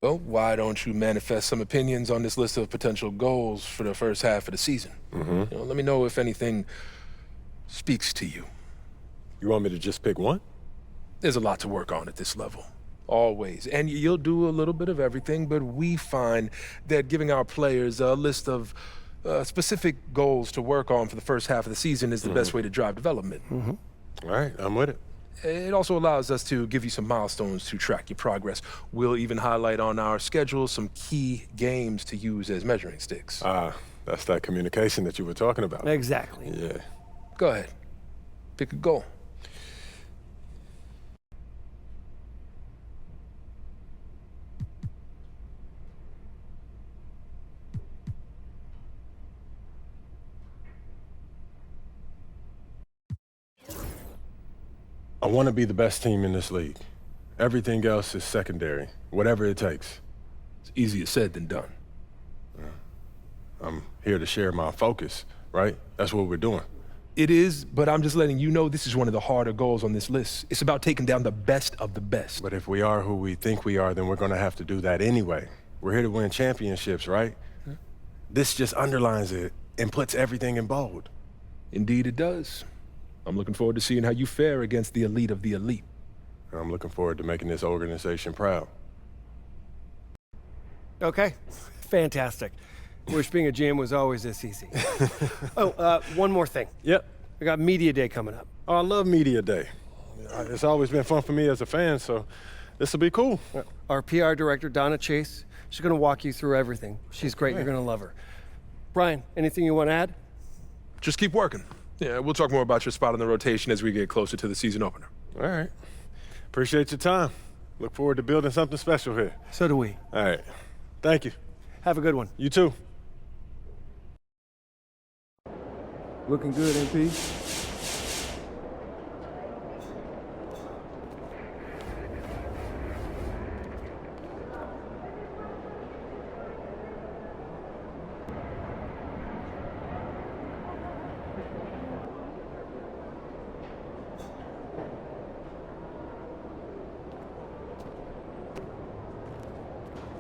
Well, why don't you manifest some opinions on this list of potential goals for the first half of the season? Let me know if anything speaks to you. You want me to just pick one? There's a lot to work on at this level. Always. And you'll do a little bit of everything, but we find that giving our players a list of specific goals to work on for the first half of the season is the best way to drive development. All right, I'm with it. It also allows us to give you some milestones to track your progress. We'll even highlight on our schedule some key games to use as measuring sticks. That's that communication that you were talking about. Exactly. Yeah. Go ahead. Pick a goal. I want to be the best team in this league. Everything else is secondary, whatever it takes. It's easier said than done. I'm here to share my focus, right? That's what we're doing. It is, but I'm just letting you know this is one of the harder goals on this list. It's about taking down the best of the best. But if we are who we think we are, then we're going to have to do that anyway. We're here to win championships, right? This just underlines it and puts everything in bold. Indeed it does. I'm looking forward to seeing how you fare against the elite of the elite. I'm looking forward to making this organization proud. Okay, fantastic. Wish being a GM was always this easy. One more thing. Yep. I got Media Day coming up. Oh, I love Media Day. It's always been fun for me as a fan, so this will be cool. Our PR director, Donna Chase, she's going to walk you through everything. She's great. You're going to love her. Brian, anything you want to add? Just keep working. Yeah, we'll talk more about your spot on the rotation as we get closer to the season opener. All right. Appreciate your time. Look forward to building something special here. So do we. All right. Thank you. Have a good one. You too. Looking good, MP.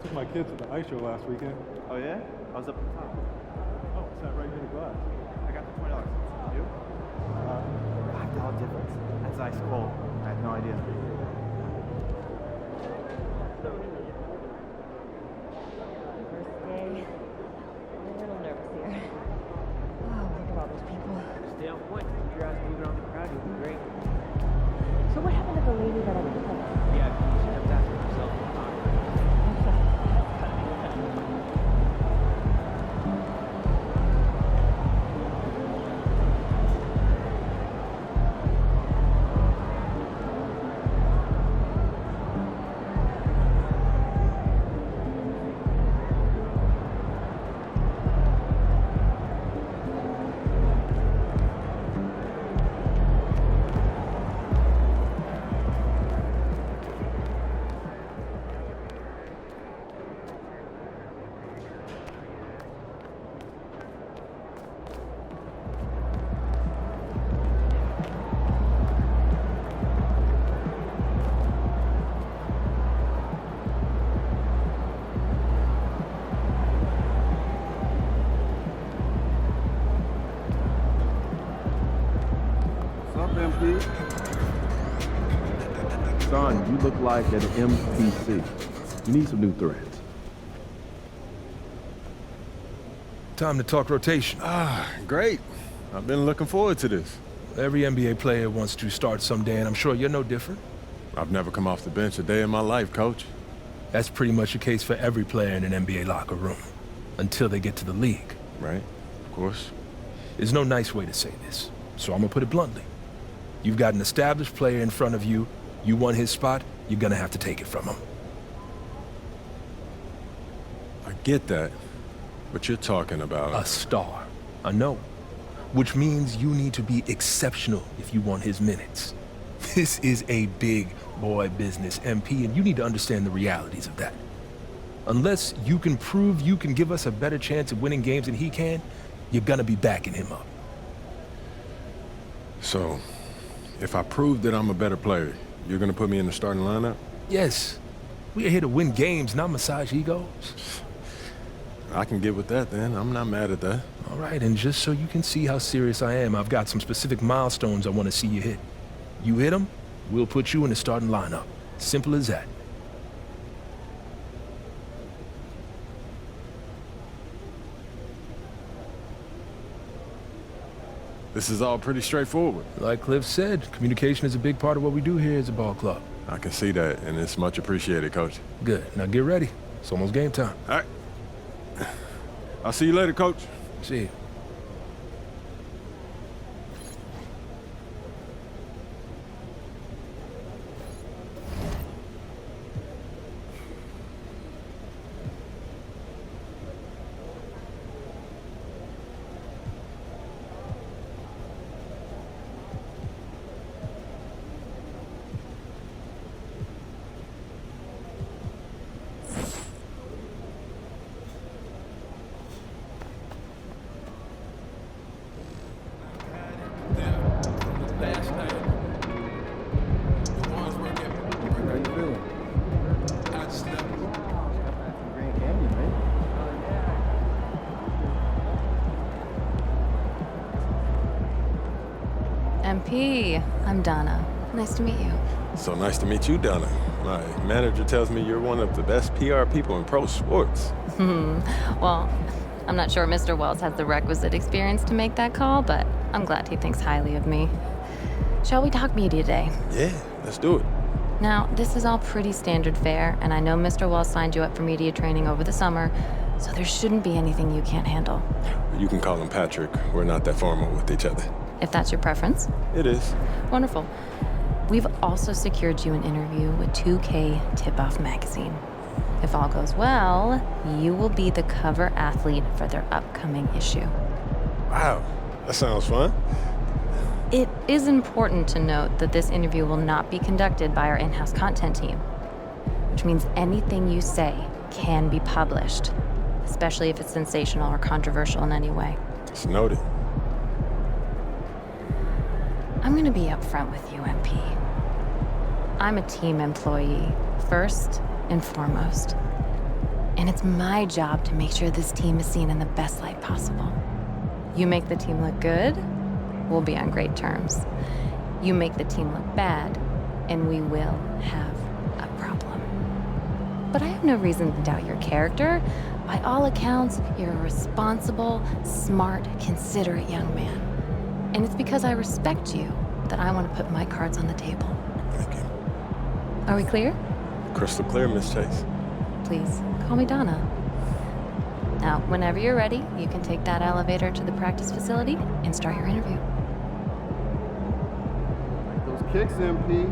Took my kids to the ice show last weekend. Oh yeah? I was up at the top. Oh, sat right near the glass. I got the $20. You? $5 difference. That's ice cold. I had no idea. First day. I'm a little nervous here. Oh, look at all those people. Stay on point. Keep your ass moving around the crowd. You'll be great. So what happened to the lady that I picked up? Yeah, she kept asking herself all the time. What's up, MP? Son, you look like an MPC. You need some new threads. Time to talk rotation. Great. I've been looking forward to this. Every NBA player wants to start someday, and I'm sure you're no different. I've never come off the bench a day in my life, Coach. That's pretty much the case for every player in an NBA locker room, until they get to the league. Right? Of course. There's no nice way to say this, so I'm gonna put it bluntly. You've got an established player in front of you. You want his spot, you're gonna have to take it from him. I get that, but you're talking about... A star. I know. Which means you need to be exceptional if you want his minutes. This is a big boy business, MP, and you need to understand the realities of that. Unless you can prove you can give us a better chance of winning games than he can, you're gonna be backing him up. So, if I prove that I'm a better player, you're gonna put me in the starting lineup? Yes. We're here to win games, not massage egos. I can get with that then. I'm not mad at that. All right, and just so you can see how serious I am, I've got some specific milestones I want to see you hit. You hit them, we'll put you in the starting lineup. Simple as that. This is all pretty straightforward. Like Cliff said, communication is a big part of what we do here as a ball club. I can see that, and it's much appreciated, Coach. Good. Now get ready. It's almost game time. All right. I'll see you later, Coach. See you. How you feeling? Grand Canyon, right? MP, I'm Donna. Nice to meet you. So nice to meet you, Donna. My manager tells me you're one of the best PR people in pro sports. Well, I'm not sure Mr. Wells has the requisite experience to make that call, but I'm glad he thinks highly of me. Shall we talk media day? Yeah, let's do it. Now, this is all pretty standard fare, and I know Mr. Wells signed you up for media training over the summer, so there shouldn't be anything you can't handle. You can call him Patrick. We're not that formal with each other. If that's your preference. It is. Wonderful. We've also secured you an interview with 2K Tip-Off magazine. If all goes well, you will be the cover athlete for their upcoming issue. Wow, that sounds fun. It is important to note that this interview will not be conducted by our in-house content team, which means anything you say can be published, especially if it's sensational or controversial in any way. It's noted. I'm gonna be upfront with you, MP. I'm a team employee, first and foremost. And it's my job to make sure this team is seen in the best light possible. You make the team look good, we'll be on great terms. You make the team look bad, and we will have a problem. But I have no reason to doubt your character. By all accounts, you're a responsible, smart, considerate young man. And it's because I respect you that I want to put my cards on the table. Thank you. Are we clear? Crystal clear, Miss Chase. Please, call me Donna. Now, whenever you're ready, you can take that elevator to the practice facility and start your interview. Those kicks, MP.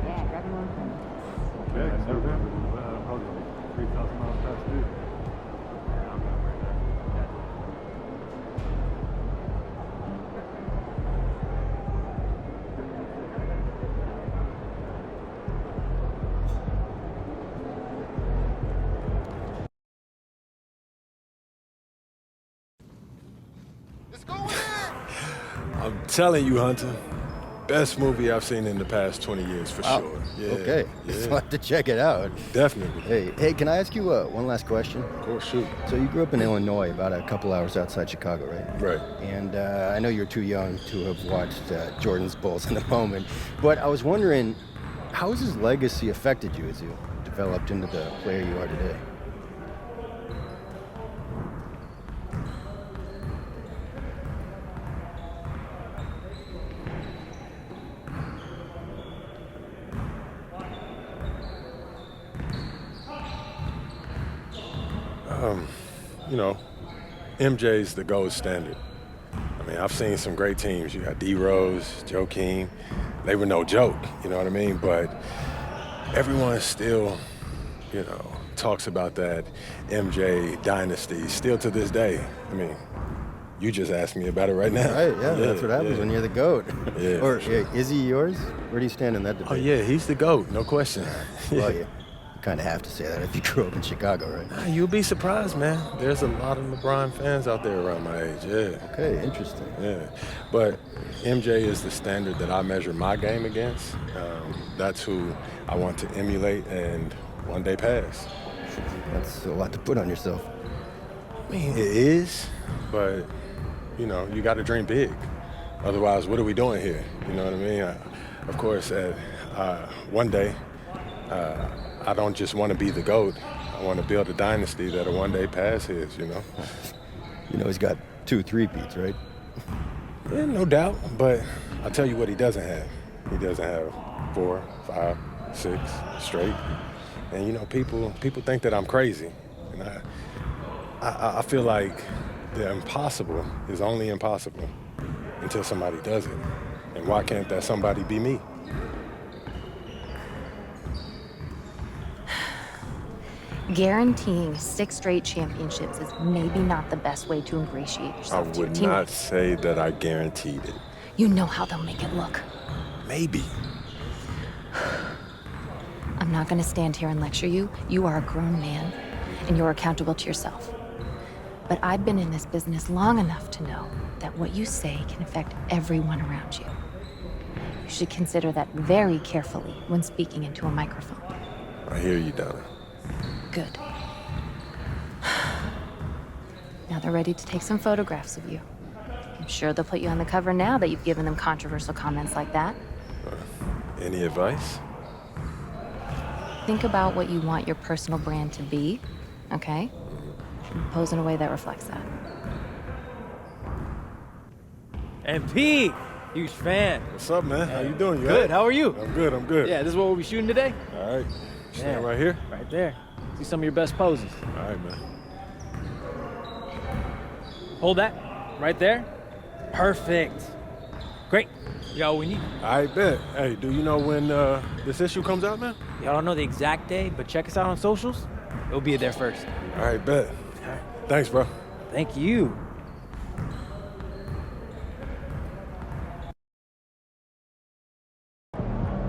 Yeah, grab him on phone. Yeah, I've never been. Probably like 3,000 miles past due. I'm telling you, Hunter, best movie I've seen in the past 20 years for sure. Yeah, Okay, yeah, so I have to check it out. definitely. Hey, can I ask you one last question? Of course, shoot. So you grew up in Illinois, about a couple hours outside Chicago, right? Right. And I know you're too young to have watched Jordan's Bulls in the moment, but I was wondering, how has his legacy affected you as you developed into the player you are today? You know, MJ's the gold standard. I mean, I've seen some great teams. You got D Rose, Joakim. They were no joke, you know what I mean? But everyone still, you know, talks about that MJ dynasty still to this day. I mean, you just asked me about it right now. Right, yeah, that's what happens when you're the GOAT. Yeah, Or for sure. is he yours? Where do you stand in that debate? Oh, yeah, he's the GOAT, no question. Well, yeah. kind of have to say that if you grew up in Chicago, right? Nah, you'll be surprised, man. There's a lot of LeBron fans out there around my age, yeah. Okay, interesting. Yeah, but MJ is the standard that I measure my game against. That's who I want to emulate and one day pass. That's a lot to put on yourself. I mean, it is, but, you know, you got to dream big. Otherwise, what are we doing here? You know what I mean? Of course, one day, I don't just want to be the GOAT. I want to build a dynasty that'll one day pass his, you know? You know, he's got 2 3-peats, right? Yeah, no doubt, but I'll tell you what he doesn't have. He doesn't have 4, 5, 6 straight. And, you know, people think that I'm crazy. And I feel like the impossible is only impossible until somebody does it. And why can't that somebody be me? Guaranteeing 6 straight championships is maybe not the best way to ingratiate I yourself to your would team. not say that I guaranteed it. You know how they'll make it look. Maybe. I'm not going to stand here and lecture you. You are a grown man, and you're accountable to yourself. But I've been in this business long enough to know that what you say can affect everyone around you. You should consider that very carefully when speaking into a microphone. I hear you, Donna. Good. Now they're ready to take some photographs of you. I'm sure they'll put you on the cover now that you've given them controversial comments like that. Any advice? Think about what you want your personal brand to be, okay? And pose in a way that reflects that. MP, huge fan. What's up, man? How you doing? You Good. right? How are you? I'm good. I'm good. Yeah, this is what we'll be shooting today. All right. Stand right here. Right there. See some of your best poses. All right, man. Hold that. Right there. Perfect. Great. You got what we need. I bet. Hey, do you know when this issue comes out, man? Yeah, I don't know the exact day, but check us out on socials. It'll be there first. All right, bet. Thanks, bro. Thank you.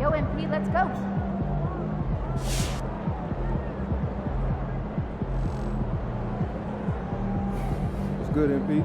Yo, MP, let's go. What's good, MP?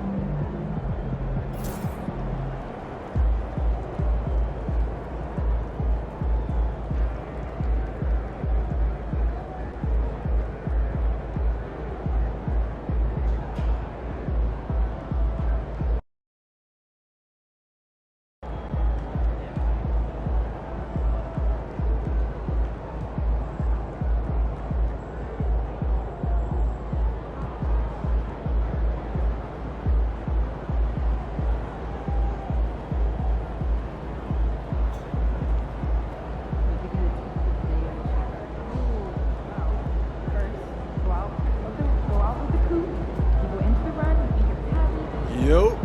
Yo.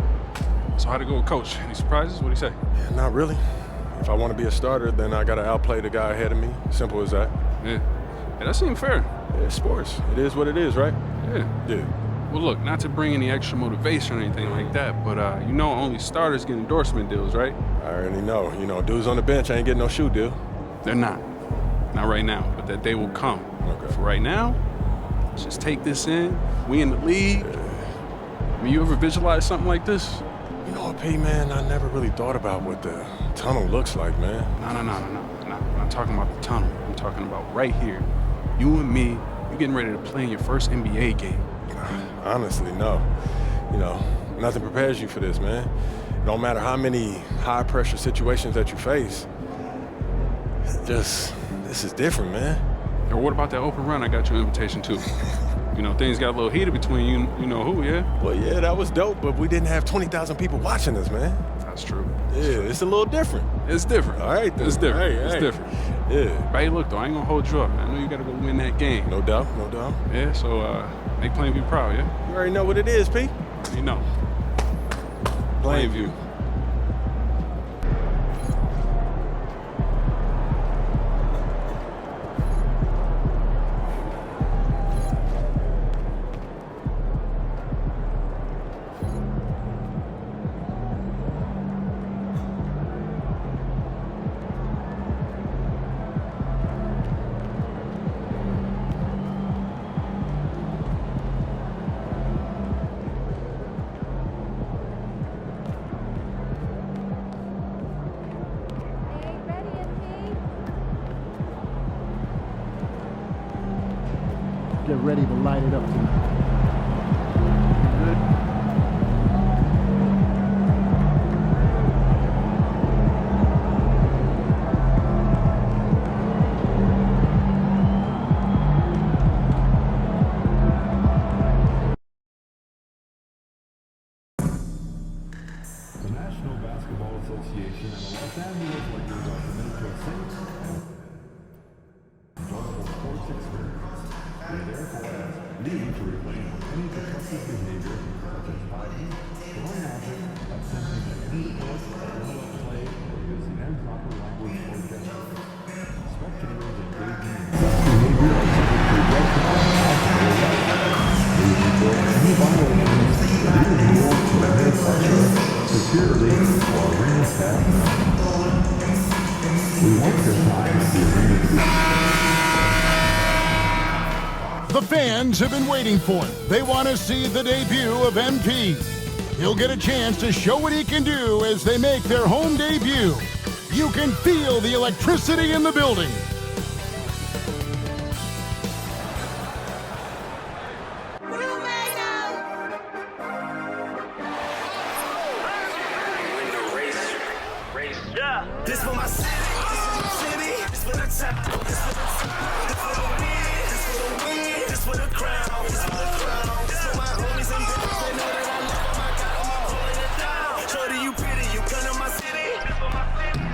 So how'd it go with Coach? Any surprises? What'd he say? Yeah, not really. If I want to be a starter, then I got to outplay the guy ahead of me. Simple as that. Yeah. Yeah, that seemed fair. Yeah, it's sports. It is what it is, right? Yeah. Yeah. Well, look, not to bring any extra motivation or anything like that, but you know only starters get endorsement deals, right? I already know. You know, dudes on the bench ain't getting no shoe deal. They're not. Not right now, but that day will come. Okay. For right now, let's just take this in. We in the league. I mean, you ever visualize something like this? You know what, P, man? I never really thought about what the tunnel looks like, man. No. I'm not talking about the tunnel. I'm talking about right here. You and me, you getting ready to play in your first NBA game. Honestly, no. You know, nothing prepares you for this, man. No matter how many high-pressure situations that you face, this is different, man. Or what about that open run I got you an invitation to? You know, things got a little heated between you know who, yeah? Well, yeah, that was dope, but we didn't have 20,000 people watching us, man. That's true. Yeah, it's a little different. It's different. All right, then. It's different. Hey, it's hey. different. Yeah. But hey, look, though, I ain't gonna hold you up, man. I know you gotta go win that game. No doubt, no doubt. Yeah, so make Plainview proud, yeah? You already know what it is, P. You know. Plainview. get ready to light it up tonight. The National Basketball Association and the Los Angeles Lakers are committed to a safe and enjoyable sports experience. We therefore ask you to refrain from any disruptive behavior such as fighting, throwing objects, attempting to intercourse, interrupt play, or using improper language or gestures. Spectators engaging in such behavior are subject to red card, hospital arrest. We report any violations to legal, to manufacturer, security, or arena staff members. We want your time at the arena to be. The fans have been waiting for it. They want to see the debut of MP. He'll get a chance to show what he can do as they make their home debut. You can feel the electricity in the building. This for my city, this for the top, this for the win, this for the win, this for the crown, this for the crown, this for my homies and bitches, they know that I love them, I got them, I'm holding it down. Shorty, you pretty, you come to my city, this for my city.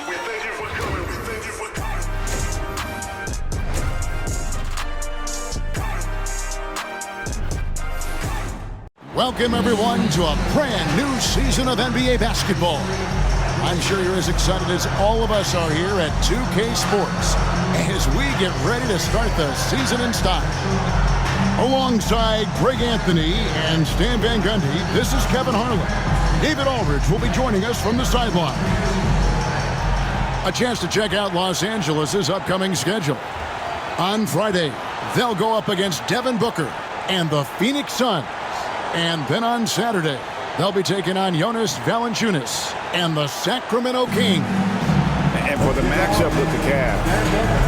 We thank you for coming, we thank you for coming. Welcome, everyone, to a brand new season of NBA basketball. I'm sure you're as excited as all of us are here at 2K Sports as we get ready to start the season in style. Alongside Greg Anthony and Stan Van Gundy, this is Kevin Harlan. David Aldridge will be joining us from the sideline. A chance to check out Los Angeles' upcoming schedule. On Friday, they'll go up against Devin Booker and the Phoenix Suns. And then on Saturday, they'll be taking on Jonas Valanciunas and the Sacramento Kings. And for the matchup with the Cavs,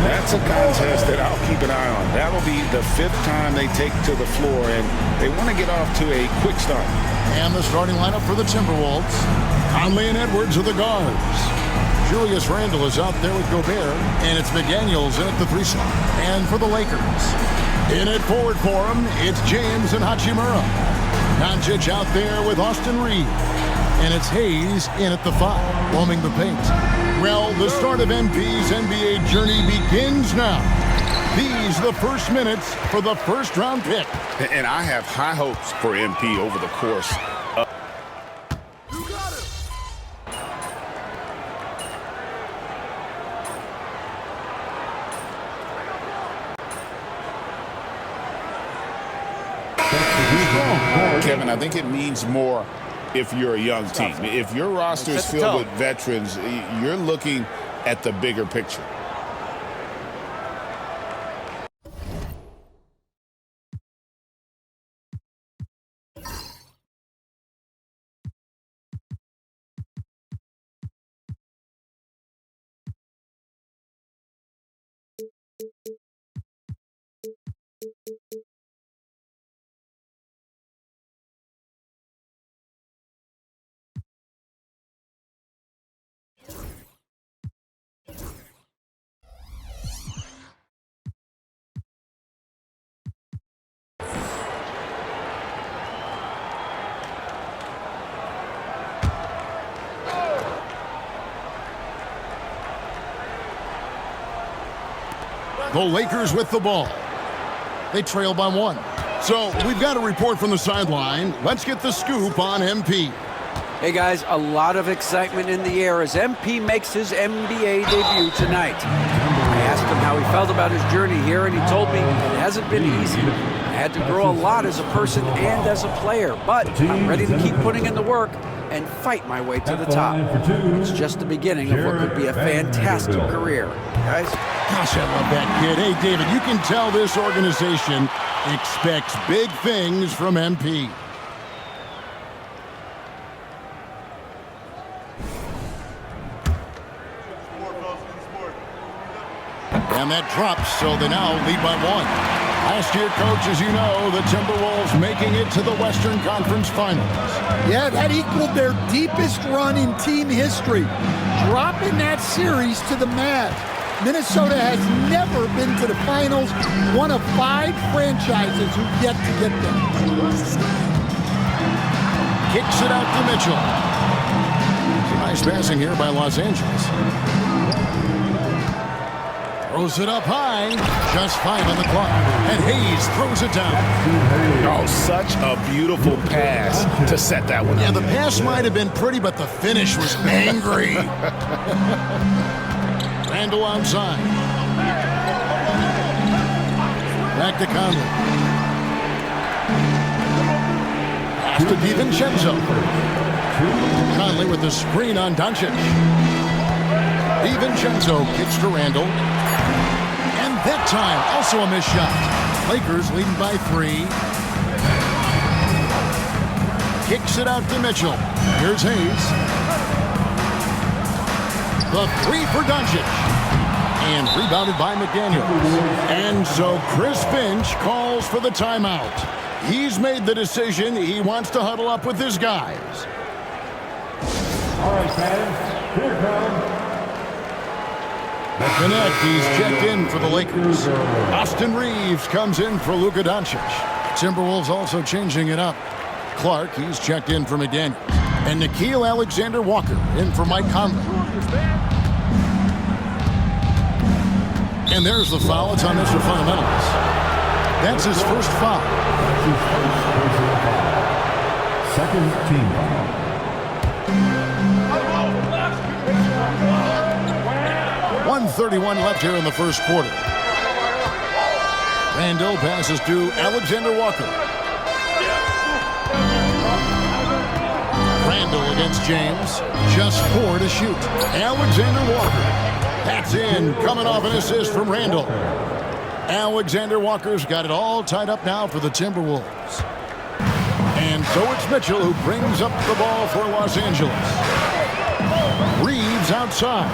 that's a contest that I'll keep an eye on. That'll be the 5th time they take to the floor, and they want to get off to a quick start. And the starting lineup for the Timberwolves. Conley and Edwards are the guards. Julius Randle is out there with Gobert, and it's McDaniels in at the 3 slot. And for the Lakers, in at forward for them, it's James and Hachimura. Doncic out there with Austin Reeves. And it's Hayes in at the 5, roaming the paint. Well, the start of MP's NBA journey begins now. These are the first minutes for the first-round pick. And I have high hopes for MP over the course of... Kevin, I think it means more if you're a young team. If your roster is filled with veterans, you're looking at the bigger picture. The Lakers with the ball. They trail by 1. So we've got a report from the sideline. Let's get the scoop on MP. Hey guys, a lot of excitement in the air as MP makes his NBA debut tonight. I asked him how he felt about his journey here, and he told me it hasn't been easy. I had to grow a lot as a person and as a player, but I'm ready to keep putting in the work and fight my way to the top. It's just the beginning of what could be a fantastic career. Guys? Gosh, I love that kid. Hey, David, you can tell this organization expects big things from MP. And that drops, so they now lead by 1. Last year, Coach, as you know, the Timberwolves making it to the Western Conference Finals. Yeah, that equaled their deepest run in team history, dropping that series to the Mavs. Minnesota has never been to the finals, one of 5 franchises who've yet to get there. Kicks it out to Mitchell. Nice passing here by Los Angeles. Throws it up high. Just 5 on the clock. And Hayes throws it down. Oh, such a beautiful pass to set that one up. Yeah, the pass might have been pretty, but the finish was angry. Randall outside. Back to Conley. Pass to DiVincenzo. Conley with the screen on Doncic. DiVincenzo kicks to Randall. And that time, also a missed shot. Lakers leading by 3. Kicks it out to Mitchell. Here's Hayes. The 3 for Doncic. And rebounded by McDaniels. And so Chris Finch calls for the timeout. He's made the decision. He wants to huddle up with his guys. All right, fans, here comes. Connect, he's checked in for the Lakers. Austin Reeves comes in for Luka Doncic. Timberwolves also changing it up. Clark, he's checked in for McDaniels. And Nickeil Alexander-Walker in for Mike Conley. And there's the foul. It's on Mr. Fundamentals. That's his first foul. Second team foul. 1:31 left here in the first quarter. Randall passes to Alexander-Walker. Randall against James. Just 4 to shoot. Alexander-Walker. That's in. Coming off an assist from Randall. Alexander-Walker's got it all tied up now for the Timberwolves. And so it's Mitchell who brings up the ball for Los Angeles. Reeves outside.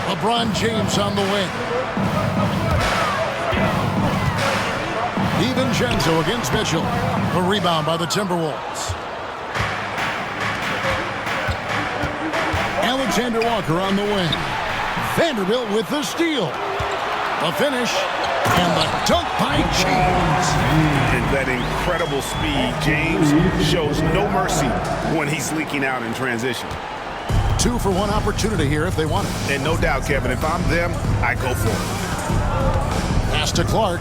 LeBron James on the wing. DiVincenzo against Mitchell. A rebound by the Timberwolves. Alexander-Walker on the wing. Vanderbilt with the steal. The finish. And the dunk by James. And that incredible speed. James shows no mercy when he's leaking out in transition. 2 for 1 opportunity here if they want it. And no doubt, Kevin, if I'm them, I go for it. Pass to Clark.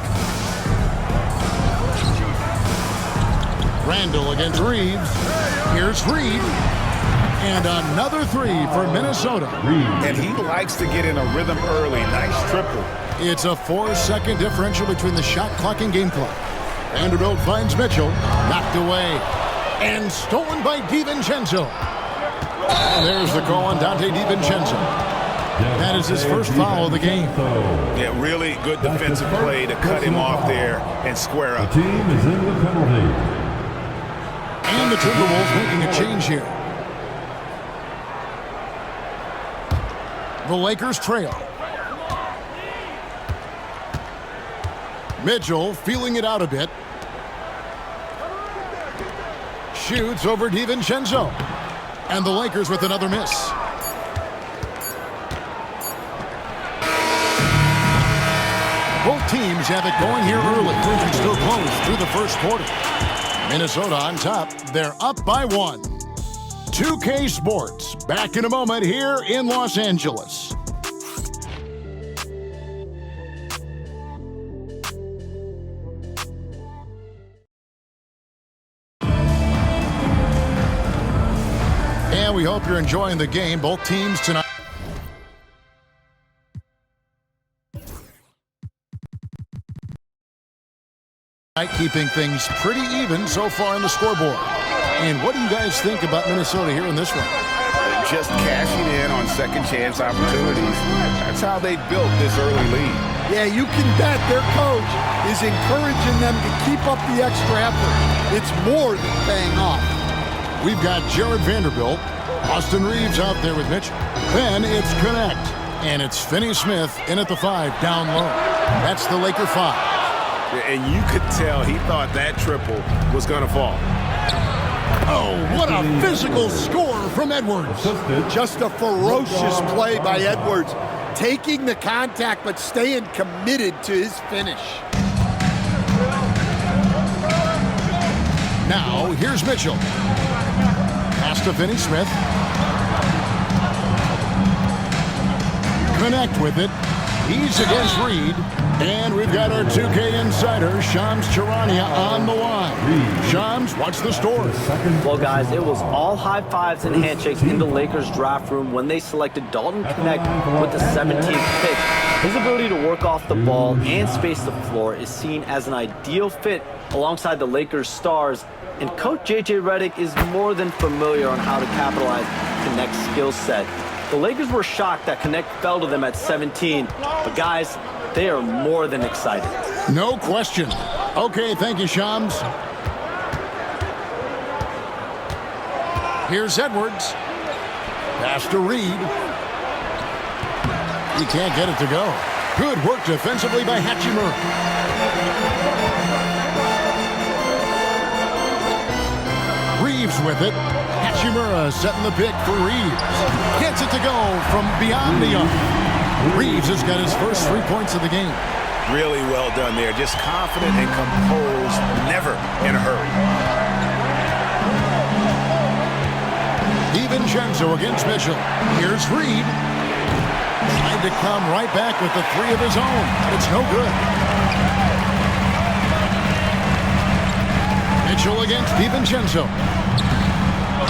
Randall against Reeves. Here's Reed. And another 3 for Minnesota. And he likes to get in a rhythm early. Nice triple. It's a 4-second differential between the shot clock and game clock. Vanderbilt finds Mitchell. Knocked away. And stolen by DiVincenzo. And there's the call on Dante DiVincenzo. That is his first foul of the game. Yeah, really good defensive play to cut him off there and square up. The team is in the penalty. And the Timberwolves making a change here. The Lakers trail. Mitchell feeling it out a bit. Shoots over DiVincenzo. And the Lakers with another miss. Both teams have it going here early. It's still close through the first quarter. Minnesota on top. They're up by 1. 2K Sports. Back in a moment here in Los Angeles. And we hope you're enjoying the game. Both teams tonight. Keeping things pretty even so far on the scoreboard. And what do you guys think about Minnesota here in this one? Just cashing in on second chance opportunities. That's how they built this early lead. Yeah, you can bet their coach is encouraging them to keep up the extra effort. It's more than paying off. We've got Jared Vanderbilt, Austin Reeves out there with Mitchell. Then it's Connect. And it's Finney Smith in at the 5, down low. That's the Laker 5. And you could tell he thought that triple was going to fall. Oh, what a physical score from Edwards. Just a ferocious play by Edwards. Taking the contact, but staying committed to his finish. Now, here's Mitchell. Pass to Finney Smith. Connect with it. He's against Reed. And we've got our 2K insider, Shams Charania, on the line. Shams, what's the story? Well, guys, it was all high fives and handshakes in the Lakers draft room when they selected Dalton Connect with the 17th pick. His ability to work off the ball and space the floor is seen as an ideal fit alongside the Lakers stars, and Coach J.J. Redick is more than familiar on how to capitalize Connect's skill set. The Lakers were shocked that Connect fell to them at 17, but guys, they are more than excited. No question. Okay, thank you, Shams. Here's Edwards. Pass to Reed. He can't get it to go. Good work defensively by Hachimura. Reeves with it. Hachimura setting the pick for Reeves. Gets it to go from beyond the arc. Reeves has got his first 3 points of the game. Really well done there. Just confident and composed, never in a hurry. DiVincenzo against Mitchell. Here's Reed. Trying to come right back with the 3 of his own. It's no good. Mitchell against DiVincenzo.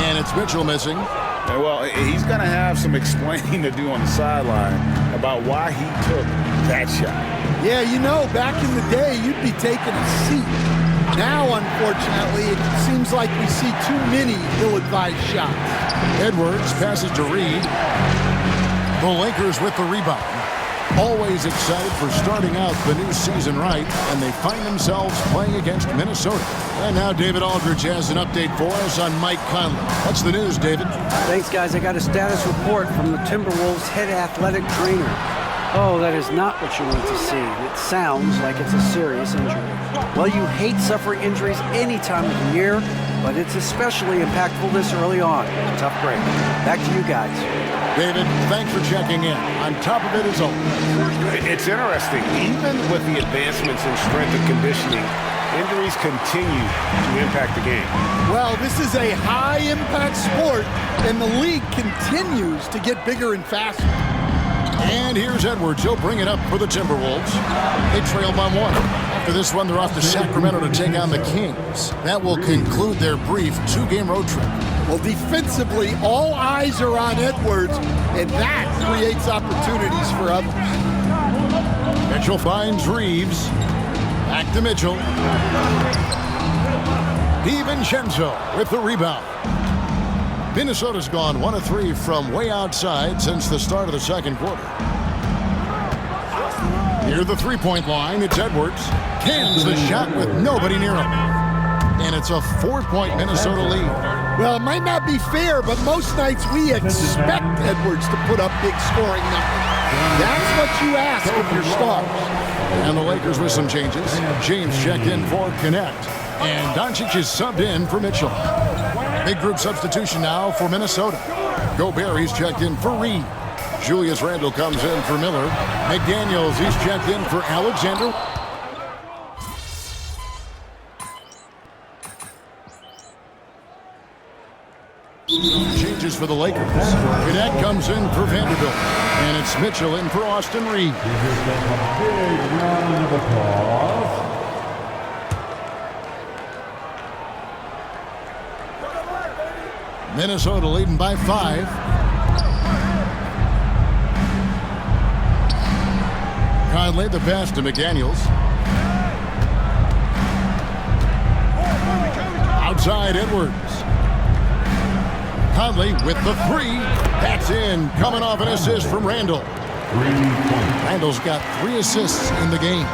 And it's Mitchell missing. Well, he's going to have some explaining to do on the sideline about why he took that shot. Yeah, you know, back in the day, you'd be taking a seat. Now, unfortunately, it seems like we see too many ill-advised shots. Edwards passes to Reed. The Lakers with the rebound. Always excited for starting out the new season right, and they find themselves playing against Minnesota. And now David Aldridge has an update for us on Mike Conley. What's the news, David? Thanks, guys. I got a status report from the Timberwolves head athletic trainer. Oh, that is not what you want to see. It sounds like it's a serious injury. Well, you hate suffering injuries any time of the year, but it's especially impactful this early on. Tough break. Back to you guys. David, thanks for checking in. On top of it is all. It's interesting. Even with the advancements in strength and conditioning, injuries continue to impact the game. Well, this is a high-impact sport, and the league continues to get bigger and faster. And here's Edwards. He'll bring it up for the Timberwolves. They trail by 1. After this one, they're off to Sacramento to take on the Kings. That will conclude their brief 2-game road trip. Well, defensively, all eyes are on Edwards, and that creates opportunities for others. Mitchell finds Reeves. Back to Mitchell. DiVincenzo with the rebound. Minnesota's gone 1 of 3 from way outside since the start of the second quarter. Near the 3-point line, it's Edwards. Cans the shot with nobody near him. And it's a 4-point Minnesota lead. Well, it might not be fair, but most nights we expect Edwards to put up big scoring numbers. That's what you ask of your stars. And the Lakers with some changes. James checked in for Connect. And Doncic is subbed in for Mitchell. Big group substitution now for Minnesota. Gobert, he's checked in for Reed. Julius Randle comes in for Miller. McDaniels, he's checked in for Alexander. Changes for the Lakers. Cadet comes in for Vanderbilt. And it's Mitchell in for Austin Reed. Big round of applause. Minnesota leading by 5. Conley the pass to McDaniels. Outside Edwards. Conley with the 3. That's in. Coming off an assist from Randle. Randle's got 3 assists in the game.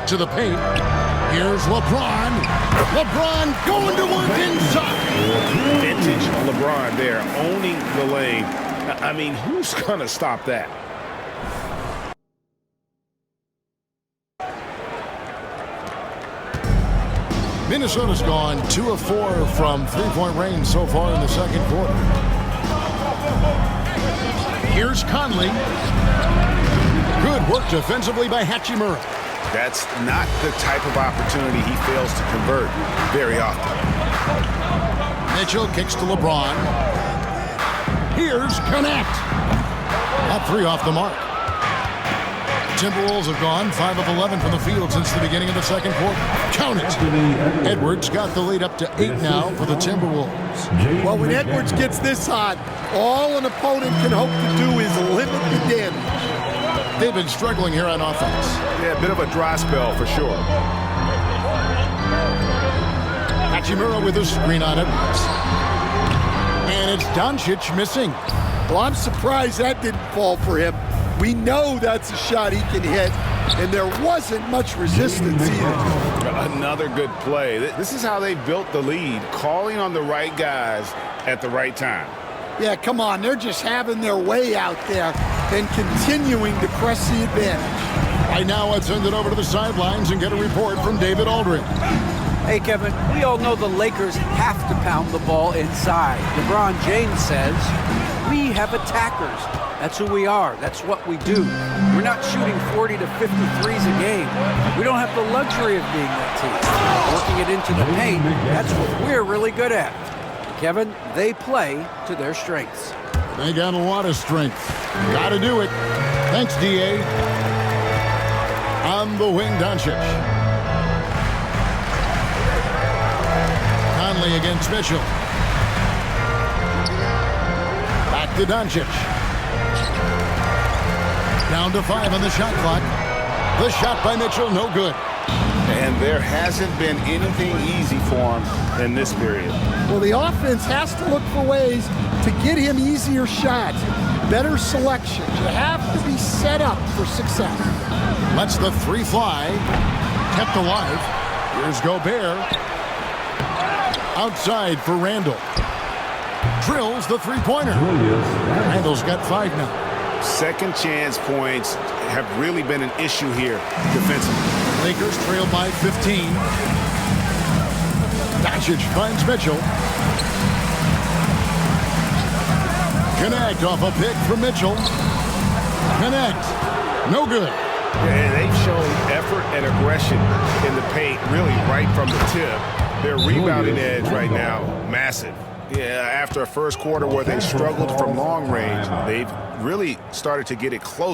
To the paint. Here's LeBron. LeBron going to work inside. Vintage LeBron there, owning the lane. I mean, who's going to stop that? Minnesota's gone 2 of 4 from three-point range so far in the second quarter. Here's Conley. Good work defensively by Hachimura. That's not the type of opportunity he fails to convert very often. Mitchell kicks to LeBron. Here's Connect. That 3 off the mark. Timberwolves have gone 5 of 11 from the field since the beginning of the second quarter. Count it. Edwards got the lead up to 8 now for the Timberwolves. Well, when Edwards gets this hot, all an opponent can hope to do is limit the damage. They've been struggling here on offense. Yeah, a bit of a dry spell for sure. Hachimura with a screen on Edwards. And it's Doncic missing. Well, I'm surprised that didn't fall for him. We know that's a shot he can hit, and there wasn't much resistance either. Another good play. This is how they built the lead, calling on the right guys at the right time. Yeah, come on. They're just having their way out there and continuing to press the advantage. Right now, let's send it over to the sidelines and get a report from David Aldridge. Hey, Kevin, we all know the Lakers have to pound the ball inside. LeBron James says, we have attackers. That's who we are. That's what we do. We're not shooting 40 to 50 threes a game. We don't have the luxury of being that team. Working it into the paint, that's what we're really good at. Kevin, they play to their strengths. They got a lot of strength. Got to do it. Thanks, D.A. On the wing, Doncic. Conley against Mitchell. Back to Doncic. Down to 5 on the shot clock. The shot by Mitchell, no good. And there hasn't been anything easy for him in this period. Well, the offense has to look for ways to get him easier shots, better selections. You have to be set up for success. Lets the 3 fly. Kept alive. Here's Gobert. Outside for Randall. Drills the 3-pointer. Randall's got 5 now. Second chance points have really been an issue here defensively. Lakers trail by 15. Doncic finds Mitchell. Connect off a pick from Mitchell. Connect. No good. And they've shown effort and aggression in the paint really right from the tip. Their rebounding edge right now, massive. Yeah, after a first quarter where they struggled from long range, they've really started to get it close.